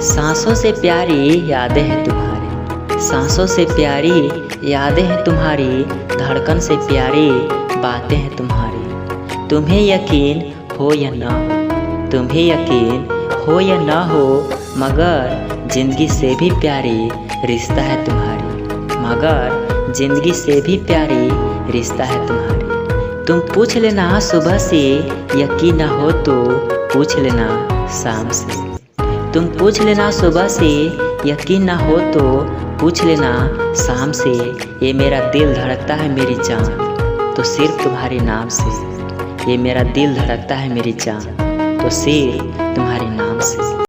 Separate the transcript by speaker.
Speaker 1: सांसों से प्यारी यादें हैं तुम्हारी, सांसों से प्यारी यादें हैं तुम्हारी, धड़कन से प्यारी बातें हैं तुम्हारी। तुम्हें यकीन हो या ना हो, तुम्हें यकीन हो या ना हो, मगर जिंदगी से भी प्यारी रिश्ता है तुम्हारी, मगर जिंदगी से भी प्यारी रिश्ता है तुम्हारी। तुम पूछ लेना सुबह से, यकीन ना हो तो पूछ लेना शाम से। तुम पूछ लेना सुबह से, यकीन ना हो तो पूछ लेना शाम से। ये मेरा दिल धड़कता है मेरी जान, तो सिर्फ तुम्हारे नाम से। ये मेरा दिल धड़कता है मेरी जान, तो सिर्फ तुम्हारे नाम से।